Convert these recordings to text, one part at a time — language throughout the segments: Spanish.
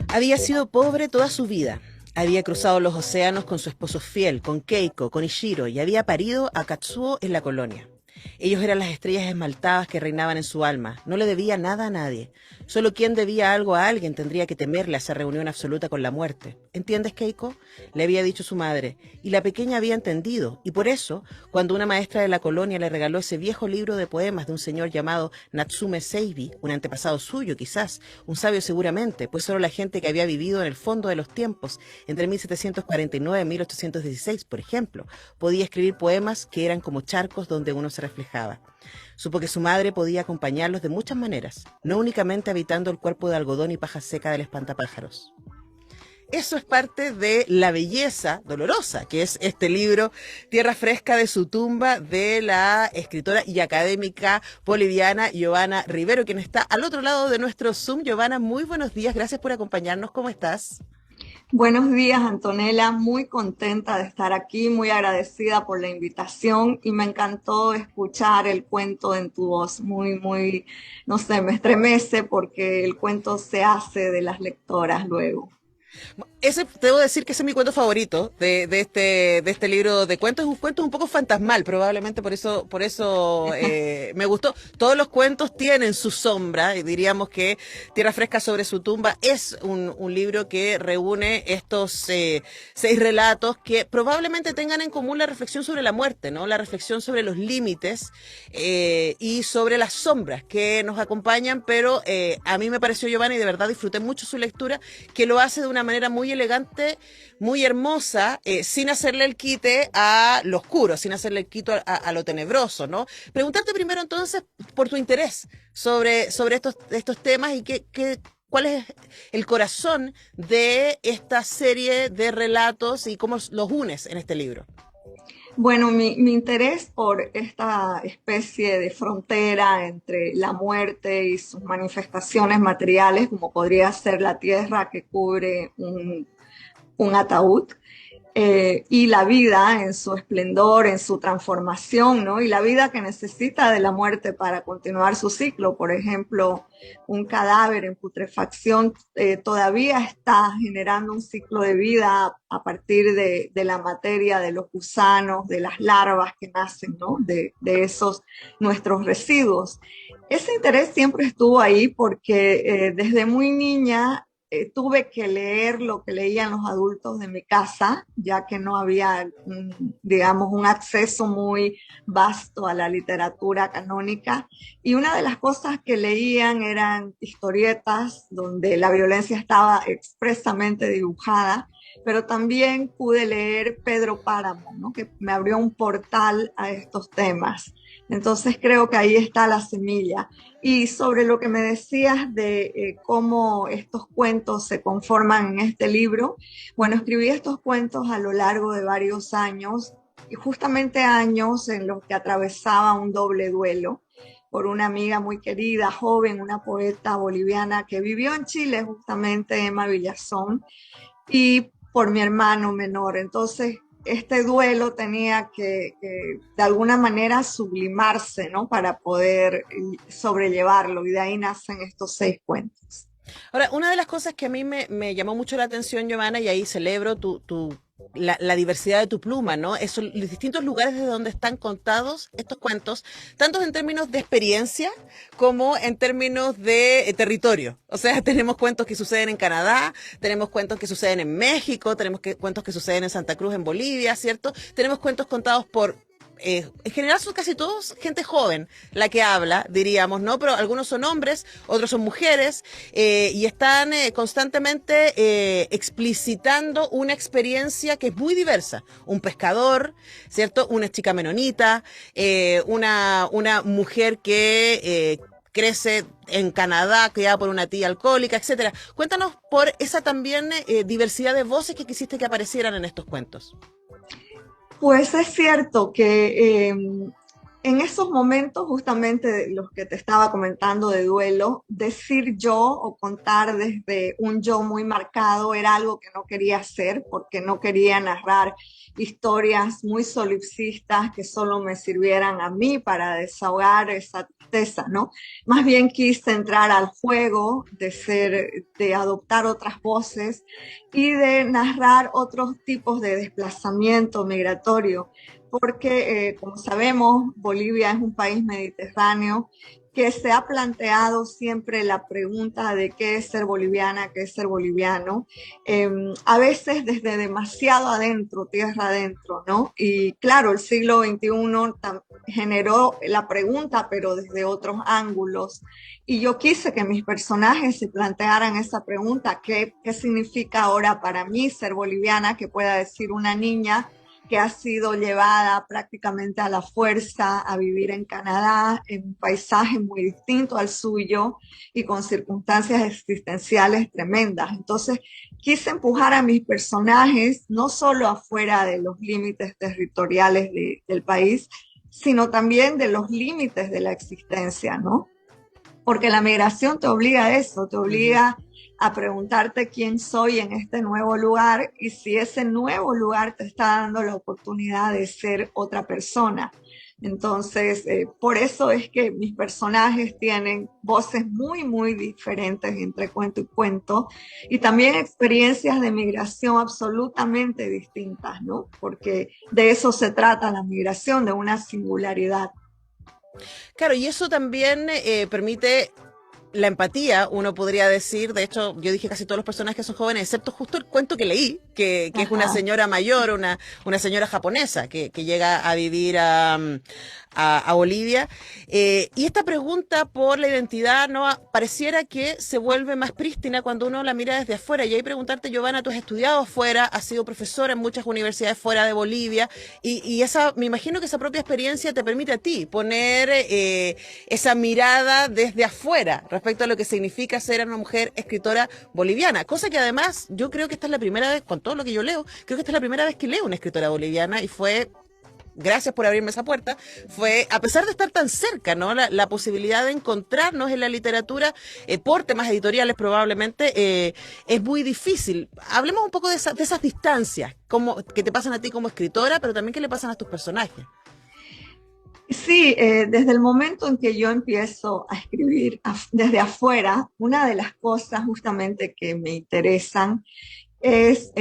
Había sido pobre toda su vida. Había cruzado los océanos con su esposo fiel, con Keiko, con Ishiro, y había parido a Katsuo en la colonia. Ellos eran las estrellas esmaltadas que reinaban en su alma. No le debía nada a nadie. Solo quien debía algo a alguien tendría que temerle a esa reunión absoluta con la muerte. ¿Entiendes, Keiko? Le había dicho su madre. Y la pequeña había entendido. Y por eso, cuando una maestra de la colonia le regaló ese viejo libro de poemas de un señor llamado Natsume Seibi, un antepasado suyo quizás, un sabio seguramente, pues solo la gente que había vivido en el fondo de los tiempos, entre 1749 y 1816, por ejemplo, podía escribir poemas que eran como charcos donde uno se reflejaba. Supo que su madre podía acompañarlos de muchas maneras, no únicamente habitando el cuerpo de algodón y paja seca del espantapájaros. Eso es parte de la belleza dolorosa, que es este libro, Tierra Fresca de su tumba, de la escritora y académica boliviana Giovanna Rivero, quien está al otro lado de nuestro Zoom. Giovanna, muy buenos días, gracias por acompañarnos, ¿cómo estás? Buenos días, Antonella. Muy contenta de estar aquí, muy agradecida por la invitación y me encantó escuchar el cuento en tu voz. No sé, me estremece porque el cuento se hace de las lectoras luego. Ese, debo decir que ese es mi cuento favorito de este libro de cuentos. Es un cuento un poco fantasmal, probablemente por eso me gustó. Todos los cuentos tienen su sombra, y diríamos que Tierra Fresca sobre su tumba es un libro que reúne estos 6 relatos que probablemente tengan en común la reflexión sobre la muerte, ¿no? La reflexión sobre los límites y sobre las sombras que nos acompañan, pero a mí me pareció, Giovanni, y de verdad disfruté mucho su lectura, que lo hace de una manera muy elegante, muy hermosa, sin hacerle el quite a lo oscuro, sin hacerle el quite a lo tenebroso, ¿no? Preguntarte primero entonces por tu interés sobre estos temas y cuál es el corazón de esta serie de relatos y cómo los unes en este libro. Bueno, mi interés por esta especie de frontera entre la muerte y sus manifestaciones materiales, como podría ser la tierra que cubre un ataúd, y la vida en su esplendor, en su transformación, ¿no? Y la vida que necesita de la muerte para continuar su ciclo. Por ejemplo, un cadáver en putrefacción todavía está generando un ciclo de vida a partir de la materia, de los gusanos, de las larvas que nacen, ¿no? De esos nuestros residuos. Ese interés siempre estuvo ahí porque desde muy niña tuve que leer lo que leían los adultos de mi casa, ya que no había, digamos, un acceso muy vasto a la literatura canónica. Y una de las cosas que leían eran historietas donde la violencia estaba expresamente dibujada, pero también pude leer Pedro Páramo, ¿no? Que me abrió un portal a estos temas. Entonces creo que ahí está la semilla. Y sobre lo que me decías de cómo estos cuentos se conforman en este libro, bueno, escribí estos cuentos a lo largo de varios años, y justamente años en los que atravesaba un doble duelo por una amiga muy querida, joven, una poeta boliviana que vivió en Chile, justamente Emma Villazón, y por mi hermano menor. Entonces, este duelo tenía que de alguna manera sublimarse, ¿no? Para poder sobrellevarlo y de ahí nacen estos 6 cuentos. Ahora, una de las cosas que a mí me llamó mucho la atención, Giovanna, y ahí celebro la diversidad de tu pluma, ¿no? Esos los distintos lugares de donde están contados estos cuentos, tanto en términos de experiencia como en términos de territorio. O sea, tenemos cuentos que suceden en Canadá, tenemos cuentos que suceden en México, cuentos que suceden en Santa Cruz, en Bolivia, ¿cierto? Tenemos cuentos contados por en general son casi todos gente joven la que habla, diríamos, ¿no? Pero algunos son hombres, otros son mujeres, y están constantemente explicitando una experiencia que es muy diversa. Un pescador, ¿cierto? Una chica menonita, una mujer que crece en Canadá, criada por una tía alcohólica, etcétera. Cuéntanos por esa también diversidad de voces que quisiste que aparecieran en estos cuentos. Pues es cierto que En esos momentos, justamente los que te estaba comentando de duelo, decir yo o contar desde un yo muy marcado era algo que no quería hacer porque no quería narrar historias muy solipsistas que solo me sirvieran a mí para desahogar esa tristeza, ¿no? Más bien quise entrar al juego de ser, de adoptar otras voces y de narrar otros tipos de desplazamiento migratorio porque, como sabemos, Bolivia es un país mediterráneo que se ha planteado siempre la pregunta de qué es ser boliviana, qué es ser boliviano, eh, a veces desde demasiado adentro, tierra adentro, ¿no? Y claro, el siglo XXI generó la pregunta, pero desde otros ángulos. Y yo quise que mis personajes se plantearan esa pregunta, ¿qué significa ahora para mí ser boliviana? Que pueda decir una niña que ha sido llevada prácticamente a la fuerza a vivir en Canadá, en un paisaje muy distinto al suyo y con circunstancias existenciales tremendas. Entonces, quise empujar a mis personajes no solo afuera de los límites territoriales del país, sino también de los límites de la existencia, ¿no? Porque la migración te obliga a eso, te Ujú. obliga a preguntarte quién soy en este nuevo lugar y si ese nuevo lugar te está dando la oportunidad de ser otra persona. Entonces, por eso es que mis personajes tienen voces muy, muy diferentes entre cuento y cuento y también experiencias de migración absolutamente distintas, ¿no? Porque de eso se trata la migración, de una singularidad. Claro, y eso también permite la empatía, uno podría decir. De hecho, yo dije casi todos los personajes son jóvenes, excepto justo el cuento que leí, que es una Ajá. señora mayor, una señora japonesa que llega a vivir a Bolivia. Y esta pregunta por la identidad no pareciera que se vuelve más prístina cuando uno la mira desde afuera. Y ahí preguntarte, Giovanna, tú has estudiado afuera, has sido profesora en muchas universidades fuera de Bolivia, y esa, me imagino que esa propia experiencia te permite a ti poner esa mirada desde afuera respecto a lo que significa ser una mujer escritora boliviana, cosa que además yo creo que esta es la primera vez, con todo lo que yo leo, creo que esta es la primera vez que leo una escritora boliviana y fue gracias por abrirme esa puerta, fue, a pesar de estar tan cerca, ¿no? La posibilidad de encontrarnos en la literatura, por temas editoriales probablemente, es muy difícil. Hablemos un poco de esas distancias, como, que te pasan a ti como escritora, pero también que le pasan a tus personajes. Sí, desde el momento en que yo empiezo a escribir desde afuera, una de las cosas justamente que me interesan es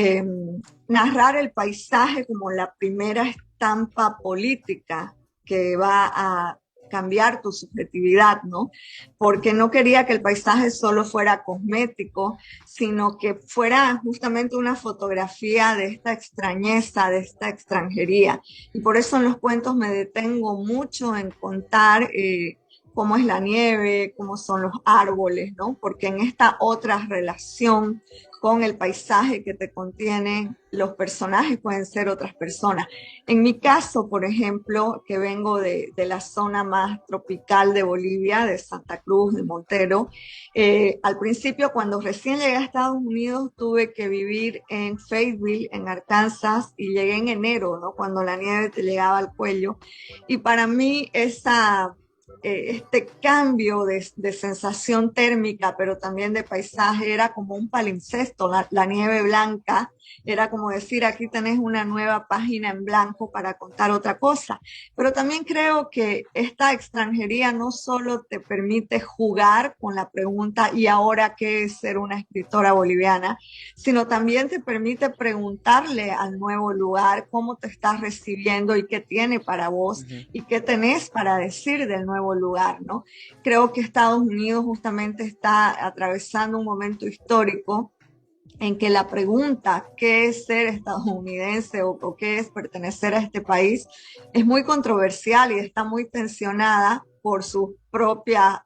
narrar el paisaje como la primera estampa política que va a cambiar tu subjetividad, ¿no? Porque no quería que el paisaje solo fuera cosmético, sino que fuera justamente una fotografía de esta extrañeza, de esta extranjería. Y por eso en los cuentos me detengo mucho en contar cómo es la nieve, cómo son los árboles, ¿no? Porque en esta otra relación con el paisaje que te contiene, los personajes pueden ser otras personas. En mi caso, por ejemplo, que vengo de la zona más tropical de Bolivia, de Santa Cruz, de Montero, al principio, cuando recién llegué a Estados Unidos, tuve que vivir en Fayetteville, en Arkansas, y llegué en enero, ¿no? Cuando la nieve te llegaba al cuello. Y para mí este cambio de sensación térmica, pero también de paisaje, era como un palimpsesto. La nieve blanca era como decir, aquí tenés una nueva página en blanco para contar otra cosa. Pero también creo que esta extranjería no solo te permite jugar con la pregunta, ¿y ahora qué es ser una escritora boliviana?, sino también te permite preguntarle al nuevo lugar cómo te estás recibiendo y qué tiene para vos Ujú. y qué tenés para decir del nuevo lugar, ¿no? Creo que Estados Unidos justamente está atravesando un momento histórico en que la pregunta ¿qué es ser estadounidense o qué es pertenecer a este país? Es muy controversial y está muy tensionada por su propia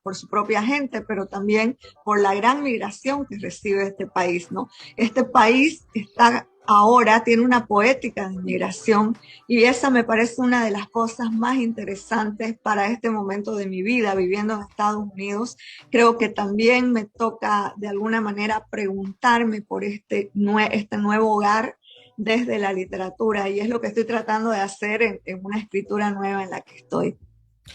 gente, pero también por la gran migración que recibe este país, ¿no? Este país está ahora, tiene una poética de migración y esa me parece una de las cosas más interesantes para este momento de mi vida viviendo en Estados Unidos. Creo que también me toca de alguna manera preguntarme por este nuevo hogar desde la literatura y es lo que estoy tratando de hacer en una escritura nueva en la que estoy.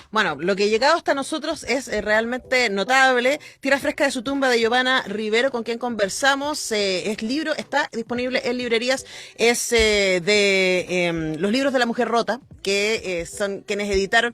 Bueno, lo que ha llegado hasta nosotros es realmente notable. Tierra Fresca de su tumba de Giovanna Rivero, con quien conversamos. Es libro, está disponible en librerías. Es los libros de la mujer rota, que son quienes editaron.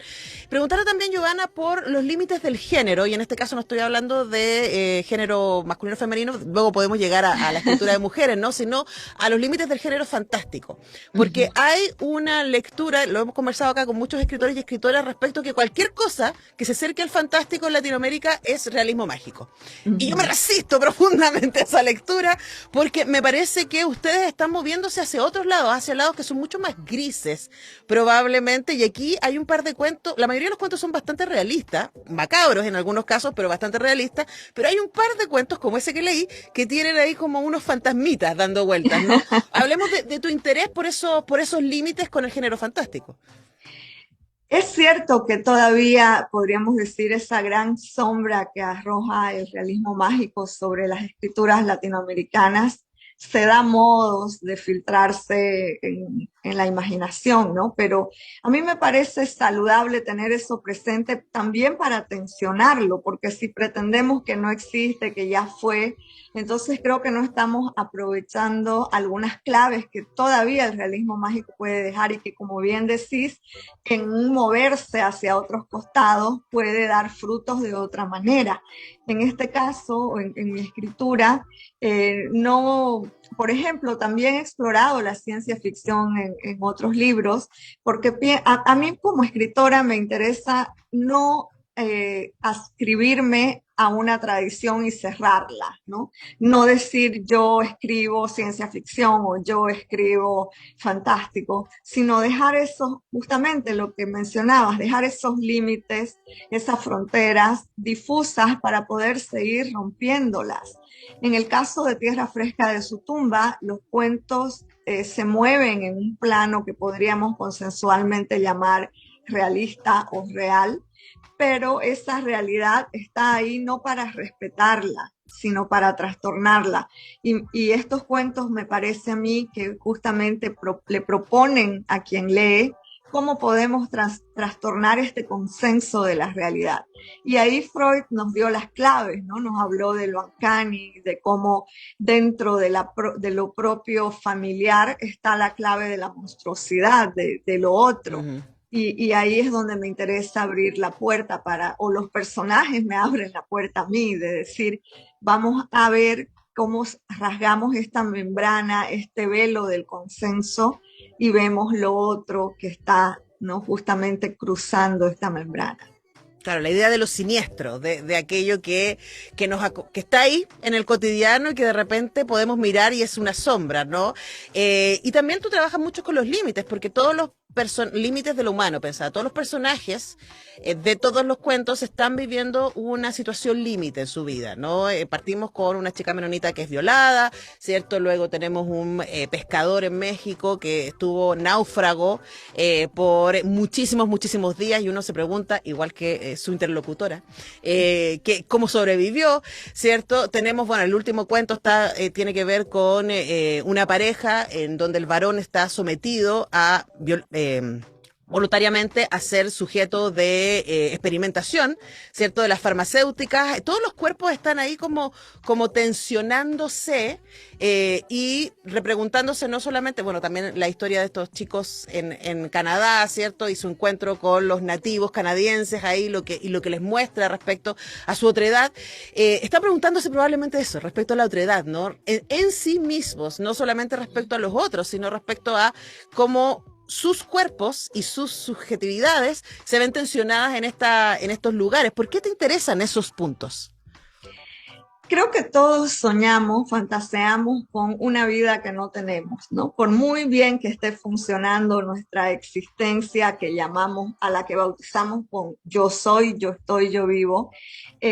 Preguntaron también, Giovanna, por los límites del género, y en este caso no estoy hablando de género masculino o femenino, luego podemos llegar a la escritura de mujeres, ¿no? Sino a los límites del género fantástico. Porque Ujú. hay una lectura, lo hemos conversado acá con muchos escritores y escritoras respecto a que cualquier cosa que se acerque al fantástico en Latinoamérica es realismo mágico. Y yo me Ujú. resisto profundamente a esa lectura porque me parece que ustedes están moviéndose hacia otros lados, hacia lados que son mucho más grises, probablemente. Y aquí hay un par de cuentos, la mayoría de los cuentos son bastante realistas, macabros en algunos casos, pero bastante realistas. Pero hay un par de cuentos como ese que leí que tienen ahí como unos fantasmitas dando vueltas, ¿no? Hablemos de tu interés por esos límites con el género fantástico. Es cierto que todavía podríamos decir esa gran sombra que arroja el realismo mágico sobre las escrituras latinoamericanas se da modos de filtrarse en la imaginación, ¿no? Pero a mí me parece saludable tener eso presente también para tensionarlo, porque si pretendemos que no existe, que ya fue, entonces creo que no estamos aprovechando algunas claves que todavía el realismo mágico puede dejar y que, como bien decís, en un moverse hacia otros costados puede dar frutos de otra manera. En este caso, en mi escritura, no, por ejemplo, también he explorado la ciencia ficción en otros libros, porque a mí como escritora me interesa no ascribirme a una tradición y cerrarla, ¿no? No decir yo escribo ciencia ficción o yo escribo fantástico, sino dejar esos, justamente lo que mencionabas, dejar esos límites, esas fronteras difusas para poder seguir rompiéndolas. En el caso de Tierra Fresca de su tumba, los cuentos se mueven en un plano que podríamos consensualmente llamar realista o real, pero esa realidad está ahí no para respetarla, sino para trastornarla. Y estos cuentos me parece a mí que justamente le proponen a quien lee cómo podemos trastornar este consenso de la realidad. Y ahí Freud nos dio las claves, ¿no? Nos habló de lo uncanny, de cómo dentro de lo propio familiar está la clave de la monstruosidad, de lo otro. Ujú. Y ahí es donde me interesa abrir la puerta para, o los personajes me abren la puerta a mí, de decir, vamos a ver cómo rasgamos esta membrana, este velo del consenso y vemos lo otro que está, ¿no? Justamente cruzando esta membrana. Claro, la idea de lo siniestro, de aquello que está ahí en el cotidiano y que de repente podemos mirar y es una sombra, ¿no? Y también tú trabajas mucho con los límites, porque todos los límites de lo humano, pensaba, todos los personajes de todos los cuentos están viviendo una situación límite en su vida, ¿no? Partimos con una chica menonita que es violada, ¿cierto? Luego tenemos un pescador en México que estuvo náufrago por muchísimos, muchísimos días y uno se pregunta, igual que su interlocutora, cómo sobrevivió, ¿cierto? Tenemos, bueno, el último cuento tiene que ver con una pareja en donde el varón está sometido a voluntariamente a ser sujeto de experimentación, ¿cierto? De las farmacéuticas. Todos los cuerpos están ahí como tensionándose y repreguntándose no solamente, bueno, también la historia de estos chicos en Canadá, ¿cierto? Y su encuentro con los nativos canadienses ahí, y lo que les muestra respecto a su otredad. Está preguntándose probablemente eso, respecto a la otredad, ¿no? En sí mismos, no solamente respecto a los otros, sino respecto a cómo sus cuerpos y sus subjetividades se ven tensionadas en estos lugares. ¿Por qué te interesan esos puntos? Creo que todos soñamos, fantaseamos con una vida que no tenemos, ¿no? Por muy bien que esté funcionando nuestra existencia que llamamos, a la que bautizamos con yo soy, yo estoy, yo vivo,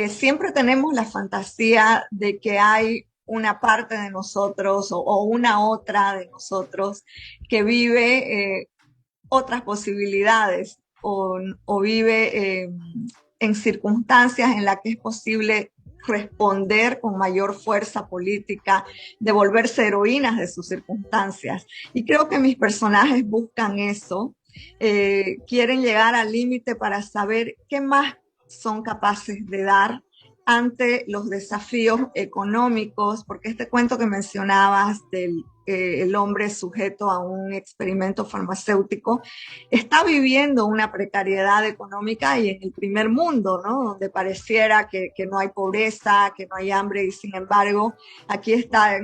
siempre tenemos la fantasía de que hay una parte de nosotros o una otra de nosotros que vive otras posibilidades o vive en circunstancias en las que es posible responder con mayor fuerza política, de volverse heroínas de sus circunstancias. Y creo que mis personajes buscan eso. quieren llegar al límite para saber qué más son capaces de dar ante los desafíos económicos, porque este cuento que mencionabas del el hombre sujeto a un experimento farmacéutico está viviendo una precariedad económica y en el primer mundo, ¿no? Donde pareciera que no hay pobreza, que no hay hambre y sin embargo aquí está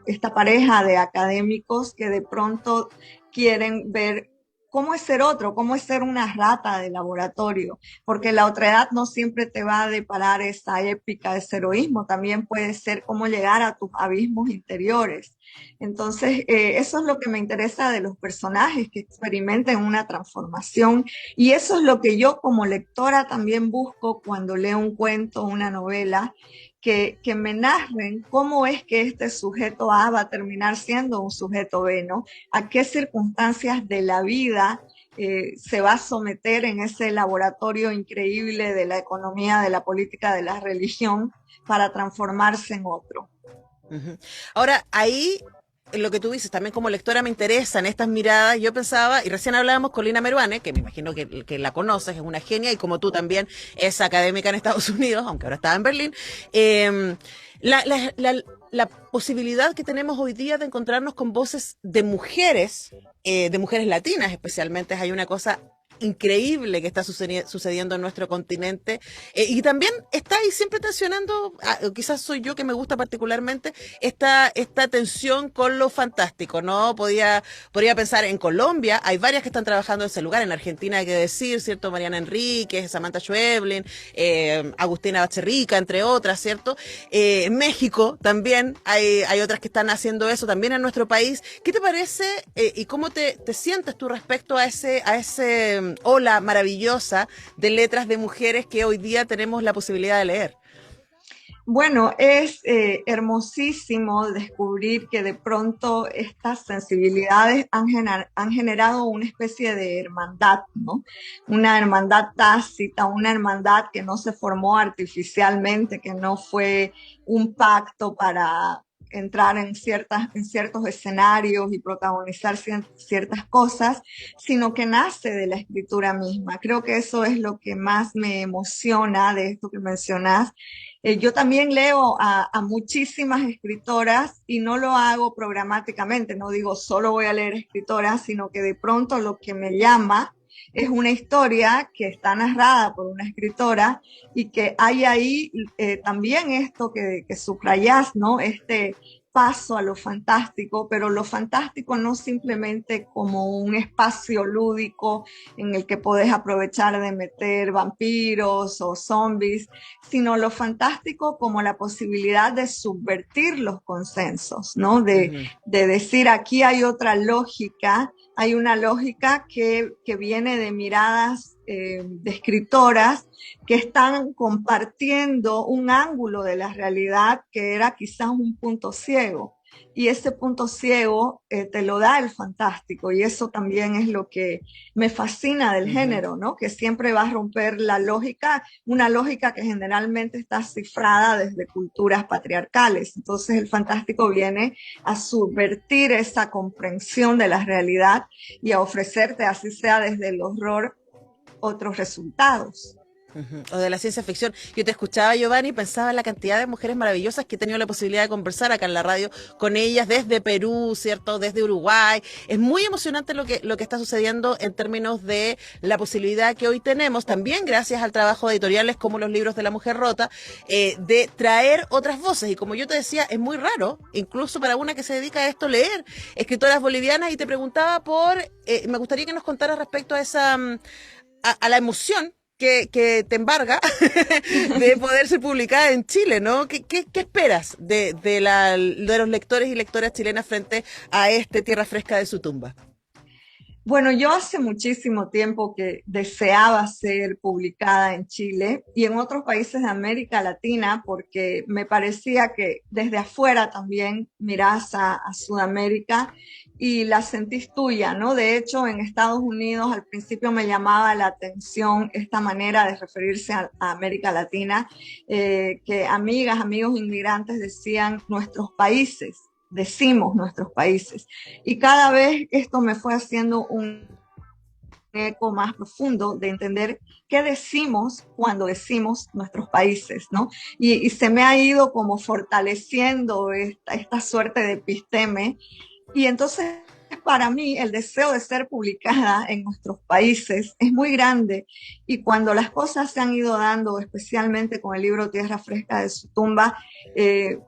esta pareja de académicos que de pronto quieren ver cómo es ser otro, cómo es ser una rata de laboratorio, porque la otredad no siempre te va a deparar esa épica de ese heroísmo, también puede ser cómo llegar a tus abismos interiores. Entonces, eso es lo que me interesa de los personajes, que experimenten una transformación, y eso es lo que yo como lectora también busco cuando leo un cuento, una novela, que me narren cómo es que este sujeto A va a terminar siendo un sujeto B, ¿no? A qué circunstancias de la vida se va a someter en ese laboratorio increíble de la economía, de la política, de la religión, para transformarse en otro. Ujú. Ahora, ahí lo que tú dices, también como lectora me interesan estas miradas. Yo pensaba, y recién hablábamos con Lina Meruane, que me imagino que la conoces, es una genia, y como tú también es académica en Estados Unidos, aunque ahora está en Berlín. eh, la, la, la, la posibilidad que tenemos hoy día de encontrarnos con voces de mujeres latinas especialmente, hay una cosa increíble que está sucediendo en nuestro continente, y también está ahí siempre tensionando, quizás soy yo que me gusta particularmente esta tensión con lo fantástico, ¿no? Podría pensar en Colombia, hay varias que están trabajando en ese lugar, en Argentina hay que decir, ¿cierto? Mariana Enríquez, Samantha Schweblin, Agustina Bacherrica, entre otras, ¿cierto? En México también hay otras que están haciendo eso, también en nuestro país. ¿Qué te parece y cómo te sientes tú respecto a ese ola maravillosa de letras de mujeres que hoy día tenemos la posibilidad de leer? Bueno, es hermosísimo descubrir que de pronto estas sensibilidades han generado una especie de hermandad, ¿no? Una hermandad tácita, una hermandad que no se formó artificialmente, que no fue un pacto para entrar en ciertos escenarios y protagonizar ciertas cosas, sino que nace de la escritura misma. Creo que eso es lo que más me emociona de esto que mencionas. Yo también leo a muchísimas escritoras y no lo hago programáticamente, no digo solo voy a leer escritoras, sino que de pronto lo que me llama es una historia que está narrada por una escritora y que hay ahí también esto que subrayás, ¿no? Este paso a lo fantástico, pero lo fantástico no simplemente como un espacio lúdico en el que podés aprovechar de meter vampiros o zombies, sino lo fantástico como la posibilidad de subvertir los consensos, ¿no? Ujú. De decir, aquí hay otra lógica, hay una lógica que viene de miradas de escritoras que están compartiendo un ángulo de la realidad que era quizás un punto ciego. Y ese punto ciego te lo da el fantástico y eso también es lo que me fascina del Ujú. género, ¿no? Que siempre va a romper la lógica, una lógica que generalmente está cifrada desde culturas patriarcales. Entonces el fantástico viene a subvertir esa comprensión de la realidad y a ofrecerte, así sea desde el horror, otros resultados. Ujú. O de la ciencia ficción. Yo te escuchaba, Giovanni, y pensaba en la cantidad de mujeres maravillosas que he tenido la posibilidad de conversar acá en la radio con ellas desde Perú, ¿cierto? Desde Uruguay. Es muy emocionante lo que está sucediendo en términos de la posibilidad que hoy tenemos, también gracias al trabajo de editoriales como los libros de La Mujer Rota, de traer otras voces. Y como yo te decía, es muy raro, incluso para una que se dedica a esto, leer escritoras bolivianas. Y te preguntaba me gustaría que nos contaras respecto a a la emoción que te embarga de poder ser publicada en Chile, ¿no? ¿Qué esperas de los lectores y lectoras chilenas frente a este Tierra Fresca de su tumba? Bueno, yo hace muchísimo tiempo que deseaba ser publicada en Chile y en otros países de América Latina porque me parecía que desde afuera también mirás a Sudamérica y la sentís tuya, ¿no? De hecho, en Estados Unidos al principio me llamaba la atención esta manera de referirse a América Latina, que amigas, amigos inmigrantes decían nuestros países, decimos nuestros países. Y cada vez esto me fue haciendo un eco más profundo de entender qué decimos cuando decimos nuestros países, ¿no? Y se me ha ido como fortaleciendo esta suerte de episteme y entonces para mí el deseo de ser publicada en nuestros países es muy grande y cuando las cosas se han ido dando, especialmente con el libro Tierra Fresca de Sutumba, eh,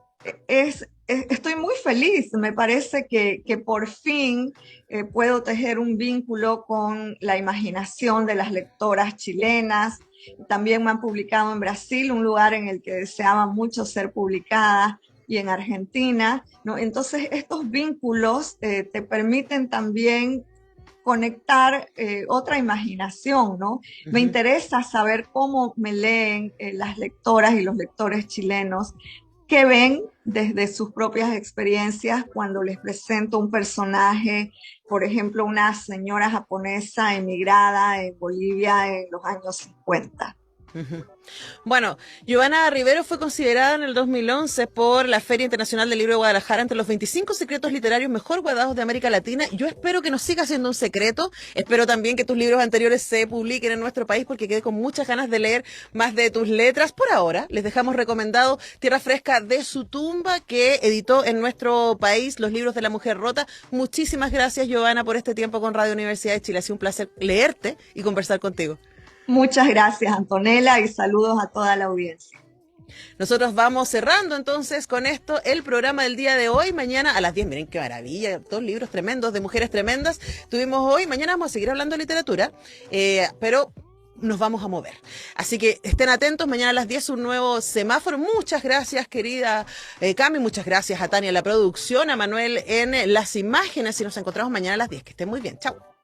estoy muy feliz. Me parece que por fin puedo tejer un vínculo con la imaginación de las lectoras chilenas. También me han publicado en Brasil, un lugar en el que deseaba mucho ser publicada, y en Argentina, ¿no? Entonces, estos vínculos te permiten también conectar otra imaginación, ¿no? Me Ujú. interesa saber cómo me leen las lectoras y los lectores chilenos, qué ven desde sus propias experiencias cuando les presento un personaje, por ejemplo, una señora japonesa emigrada en Bolivia en los años 50. Ujú. Bueno, Giovanna Rivero fue considerada en el 2011 por la Feria Internacional del Libro de Guadalajara entre los 25 secretos literarios mejor guardados de América Latina. Yo espero que no siga siendo un secreto. Espero también que tus libros anteriores se publiquen en nuestro país porque quedé con muchas ganas de leer más de tus letras. Por ahora, les dejamos recomendado Tierra Fresca de Sutumba, que editó en nuestro país los libros de la mujer rota. Muchísimas gracias, Giovanna, por este tiempo con Radio Universidad de Chile. Ha sido un placer leerte y conversar contigo. Muchas gracias, Antonella, y saludos a toda la audiencia. Nosotros vamos cerrando entonces con esto el programa del día de hoy. Mañana a las 10, miren qué maravilla, dos libros tremendos de mujeres tremendas tuvimos hoy. Mañana vamos a seguir hablando de literatura, pero nos vamos a mover. Así que estén atentos, mañana a las 10 un nuevo semáforo. Muchas gracias, querida Cami, muchas gracias a Tania en la producción, a Manuel en las imágenes y nos encontramos mañana a las 10. Que estén muy bien, chao.